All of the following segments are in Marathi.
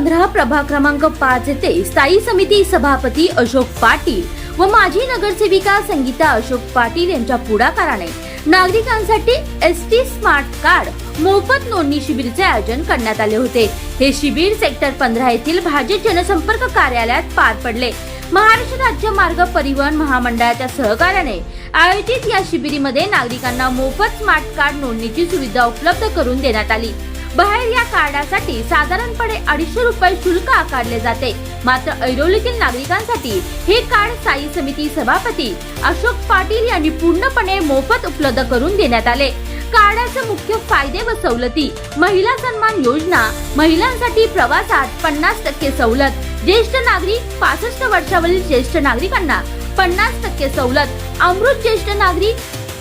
15 प्रभाग क्रमांक 5 येथे स्थायी समिती सभापती अशोक पाटील व माजी नगरसेविका संगीता अशोक पाटील यांच्या पुढाकाराने नागरिकांसाठी एसटी स्मार्ट कार्ड मोफत नोंदणी शिबिराचे आयोजन करण्यात आले होते। हे शिबिर सेक्टर 15 येथील भाजप जनसंपर्क कार्यालयात पार पडले। महाराष्ट्र राज्य मार्ग परिवहन महामंडळाच्या सहकार्याने आयोजित या शिबिरामध्ये नागरिकांना मोफत स्मार्ट कार्ड नोंदणीची सुविधा उपलब्ध करून देण्यात आली। बाहेर या कार्डासाठी साधारणपणे 250 रुपये शुल्क आकारले जाते, मात्र ऐरोलीतील नागरिकांसाठी हे कार्ड स्थायी समिती सभापती अशोक पाटील यांनी पूर्णपणे मोफत उपलब्ध करून देण्यात आले। कार्डाचे मुख्य फायदे व सवलती: महिला सन्मान योजना, महिलांसाठी प्रवासात 50% सवलत, ज्येष्ठ नागरिक 65 वर्षावरील ज्येष्ठ नागरिकांना 50% सवलत, अमृत ज्येष्ठ नागरिक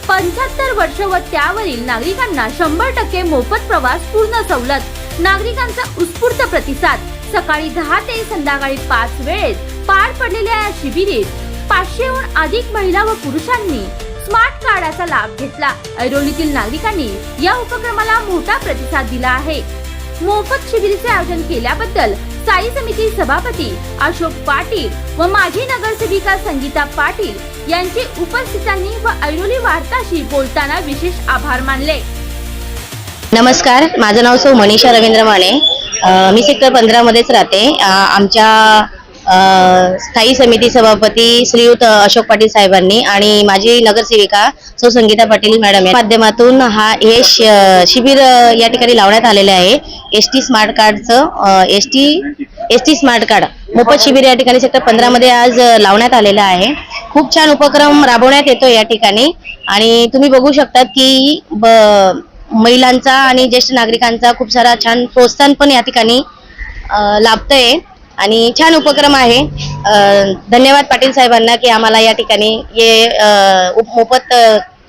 75 वर्ष व त्यावरील नागरिकांना 100% मोफत प्रवास पूर्ण सवलत। नागरिकांचा उत्स्फूर्त प्रतिसाद। सकाळी 10 ते संध्याकाळी 5 वेळेत पार पडलेल्या या शिबिरात 500हून अधिक महिला व पुरुषांनी स्मार्ट कार्डाचा लाभ घेतला। ऐरोलीतील नागरिकांनी या उपक्रमाला मोठा प्रतिसाद दिला आहे। मोफत शिबिराचे आयोजन केल्याबद्दल स्थायी समिती सभापती अशोक पाटील व माजी नगरसेविका संगीता पाटील यांचे उपस्थितांनी व ऐरोली वार्ताशी बोलताना विशेष आभार मानले। नमस्कार, माझं नाव सौ मनीषा रवींद्र माने। मी सेक्टर 15 मध्येच राहते। आमच्या स्थायी समिती सभापती श्रीयुत अशोक पाटील साहेबांनी आणि माझी नगरसेविका सौ संगीता पाटील मॅडम या माध्यमातून हे शिबिर या ठिकाणी लावण्यात आलेले आहे। एसटी स्मार्ट कार्डचं एसटी स्मार्ट कार्ड मोफत शिबिर या ठिकाणी सेक्टर 15 मध्ये आज लावण्यात आलेलं आहे। खूप छान उपक्रम राबवण्यात येतो या ठिकाणी आणि तुम्ही बघू शकतात की महिलांचा आणि ज्येष्ठ नागरिकांचा खूप सारा छान प्रोत्साहन पण या ठिकाणी लाभतंय आणि छान उपक्रम आहे। धन्यवाद पाटील साहेबांना की आम्हाला या ठिकाणी हे मोफत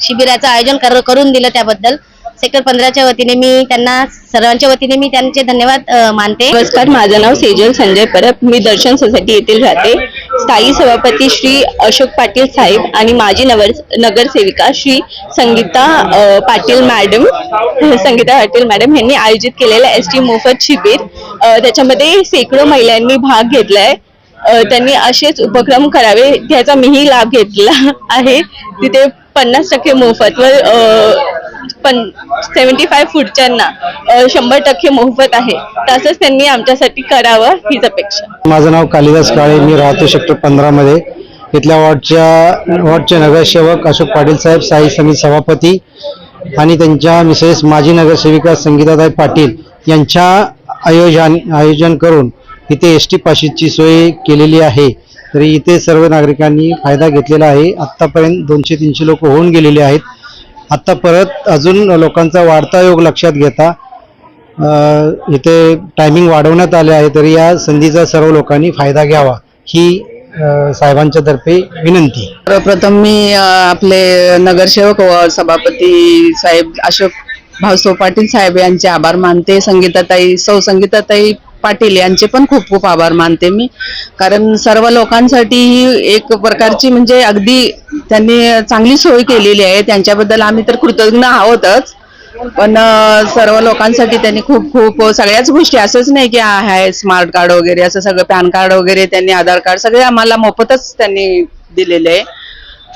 शिबिराचं आयोजन करून दिलं त्याबद्दल सेक्टर 15च्या वतीने मी त्यांना सर्वांच्या वतीने मी त्यांचे धन्यवाद मानते। नमस्कार, माझं नाव सेजल संजय परब। मी दर्शन सोसायटी येथील राहते। स्थायी सभापती श्री अशोक पाटील साहेब आणि माझी नगरसेविका श्री संगीता पाटील मॅडम यांनी आयोजित केलेलं एसटी मोफत शिबिर, त्याच्यामध्ये शेकडो महिलांनी भाग घेतलाय। त्यांनी असेच उपक्रम करावे त्याचा मीही लाभ घेतला आहे। तिथे 50% मोफत व 75 फूटच्यांना 100% मोफत आहे, तसंच त्यांनी आमच्यासाठी करावं हीच अपेक्षा। माझं नाव कालिदास काळे, मी राहतो सेक्टर 15 मध्ये। इथल्या वॉर्डचे नगरसेवक अशोक पाटील साहेब, स्थायी समिती सभापती आणि त्यांच्या मिसेस माजी नगरसेविका संगीताताई पाटील यांच्या आयोजन करून इथे एसटी पासची सोय केलेली आहे। तरी इथे सर्व नागरिकांनी फायदा घेतलेला आहे। आतापर्यंत 200-300 लोक होऊन गेलेले आहेत। आता परत अजून लोकांचा वाढता योग लक्षात घेता इथे टायमिंग वाढवण्यात आले आहे, तरी या संधीचा सर्व लोकांनी फायदा घ्यावा ही साहेबांच्या तर्फे विनंती। सर्वप्रथम मी आपले नगरसेवक व सभापती साहेब अशोक भाऊसाहेब पाटील साहेब यांचे आभार मानते। सौ संगीताताई पाटील यांचे पण खूप खूप आभार मानते मी, कारण सर्व लोकांसाठी ही एक प्रकारची म्हणजे अगदी त्यांनी चांगली सोय केलेली आहे। त्यांच्याबद्दल आम्ही तर कृतज्ञ आहोतच, पण सर्व लोकांसाठी त्यांनी खूप खूप सगळ्याच गोष्टी, असंच नाही की आहे स्मार्ट कार्ड वगैरे असं सगळं, पॅन कार्ड वगैरे त्यांनी, आधार कार्ड सगळे आम्हाला मोफतच त्यांनी दिलेले आहे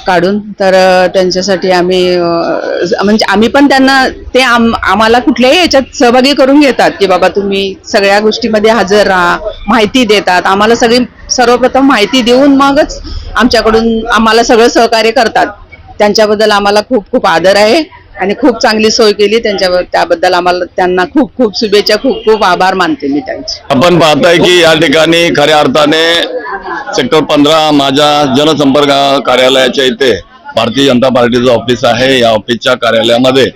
काढून। तर त्यांच्यासाठी आम्ही म्हणजे आम्ही पण त्यांना ते आम्हाला कुठल्याही याच्यात सहभागी करून घेतात की बाबा तुम्ही सगळ्या गोष्टीमध्ये हजर राहा, माहिती देतात आम्हाला, सर्वप्रथम माहिती देऊन मगच आमच्याकडून आम्हाला सगळं सहकार्य करतात। त्यांच्याबद्दल आम्हाला खूप खूप आदर आहे आणि खूप चांगली सोय केली त्याबद्दल आम्हाला त्यांना खूप खूप शुभेच्छा, खूप खूप आभार मानते मी त्यांचे। आपण पाहताय की या ठिकाणी खऱ्या अर्थाने सेक्टर 15 माझ्या जनसंपर्क कार्यालयाच्या इथे भारतीय जनता पार्टीचं ऑफिस आहे। या ऑफिसच्या कार्यालयामध्ये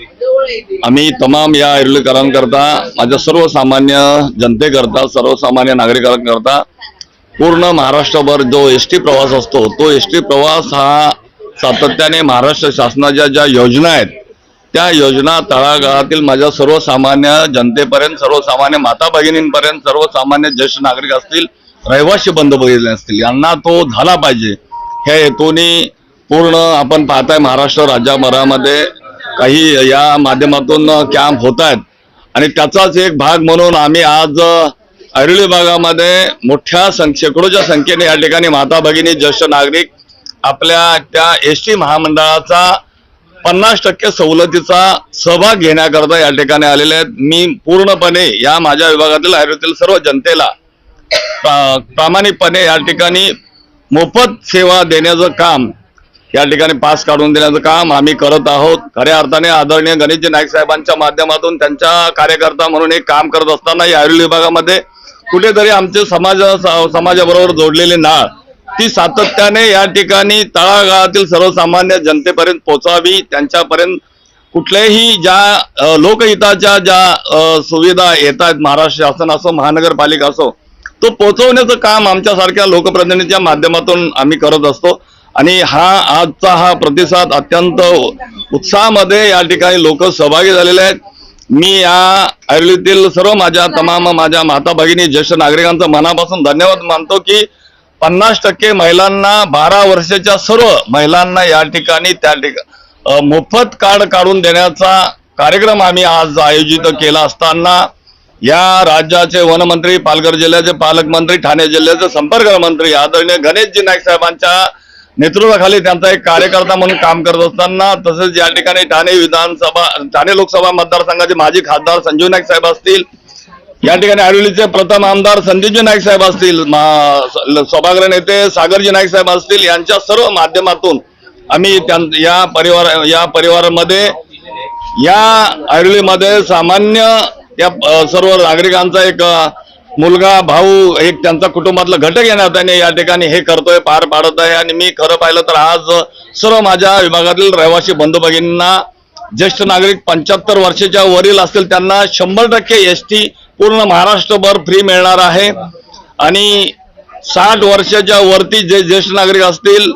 आम्ही तमाम या ऐरोलीकरांकरता, माझ्या सर्वसामान्य जनतेकरता, सर्वसामान्य नागरिकांकरता पूर्ण महाराष्ट्रभर जो एसटी प्रवास असतो, तो एसटी प्रवास हा सातत्याने महाराष्ट्र शासनाच्या ज्या योजना आहेत त्या योजना तळागाळातील माझ्या सर्वसामान्य जनतेपर्यंत, सर्वसामान्य माता भगिनींपर्यंत, सर्वसामान्य ज्येष्ठ नागरिक असतील, रहिवासी बंधू भगिनी असतील, यांना तो झाला पाहिजे ह्या हेतूने पूर्ण आपण पाहताय महाराष्ट्र राज्यभरामध्ये काही या माध्यमातून कॅम्प होत आहेत आणि त्याचाच एक भाग म्हणून आम्ही आज ऐरोली भागामध्ये शेकडोच्या संख्येने या ठिकाणी माता भगिनी ज्येष्ठ नागरिक आपल्या त्या एसटी महामंडळाचा 50% सवलतीचा सहभाग घेण्याकरता या ठिकाणी आलेले आहेत. मी पूर्णपणे या माझ्या विभागातील ऐरोलीतील सर्व जनतेला प्रामाणिकपणे या ठिकाणी मोफत सेवा देण्याचं काम, या ठिकाणी पास काढून देण्याचं काम आम्ही करत आहोत. खऱ्या अर्थाने आदरणीय गणेशजी नाईक साहेबांच्या माध्यमातून त्यांच्या कार्यकर्ता म्हणून एक काम करत असताना या ऐरोली विभागामध्ये कुठेतरी आमचे समाजाबरोबर जोडलेली नाळ ती सातत्याने या ठिकाणी तळागाळातील सर्वसामान्य जनतेपर्यंत पोहोचावी. त्यांच्यापर्यंत कुठल्याही ज्या लोकहिताच्या ज्या सुविधा येत आहेत, महाराष्ट्र शासन असो महानगरपालिका असो, तो पोहोचवण्याचं काम आमच्यासारख्या लोकप्रतिनिधीच्या माध्यमातून आम्ही करत असतो. आणि आजचा हा प्रतिसाद अत्यंत उत्साहामध्ये या ठिकाणी लोक सहभागी झालेले आहेत. मी या ऐरोलीतील सर्व माझ्या माता भगिनी ज्येष्ठ नागरिकांचा मनापासून धन्यवाद मानतो की 50% महिलांना 12 वर्षाच्या सर्व महिलांना या ठिकाणी मोफत कार्ड काढून देण्याचा कार्यक्रम आम्ही आज आयोजित केला असताना या राज्याचे वनमंत्री, पालघर जिल्ह्याचे पालकमंत्री, ठाणे जिल्ह्याचे संपर्कमंत्री आदरणीय गणेशजी नाईक साहेबांच्या नेतृत्वाखाली त्यांचा एक कार्यकर्ता म्हणून काम करत असताना, तसेच या ठिकाणी ठाणे लोकसभा मतदारसंघाचे माजी खासदार संजीव नाईक साहेब असतील, या ठिकाणी ऐरोलीचे प्रथम आमदार संदीपजी नाईक साहेब असतील, सभागृह नेते सागरजी नाईक साहेब असतील, यांच्या सर्व माध्यमातून आम्ही या परिवारामध्ये या ऐरोलीमध्ये सामान्य या सर्व नागरिकांचा एक मुलगा, भाऊ, एक त्यांचा कुटुंबातला घटक येण्याने या ठिकाणी हे करतोय, पार पाडत आहे. आणि मी खरं पाहिलं तर आज सर्व माझ्या विभागातील रहिवासी बंधू भगिनींना, ज्येष्ठ नागरिक 75 वर्षाच्या वरील असतील त्यांना 100% एसटी पूर्ण महाराष्ट्रभर फ्री मिळणार आहे. आणि 60 वर्षाच्या वरती जे ज्येष्ठ नागरिक असतील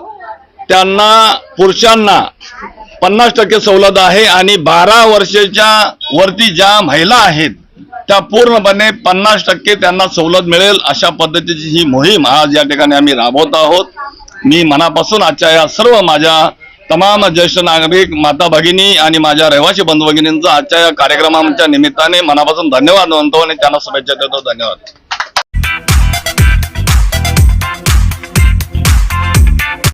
त्यांना, पुरुषांना 50% सवलत आहे. आणि 12 वर्षाच्या वरती ज्या महिला आहेत त्या पूर्णपणे 50% त्यांना सवलत मिळेल, अशा पद्धतीची ही मोहीम आज या ठिकाणी आम्ही राबवत आहोत. मी मनापासून आजच्या या सर्व माझ्या तमाम ज्येष्ठ नागरिक माता भगिनी आणि माझ्या रहिवासी बंधू भगिनींचा आजच्या या कार्यक्रमाच्या निमित्ताने मनापासून धन्यवाद मानतो आणि त्यांना शुभेच्छा देतो. धन्यवाद.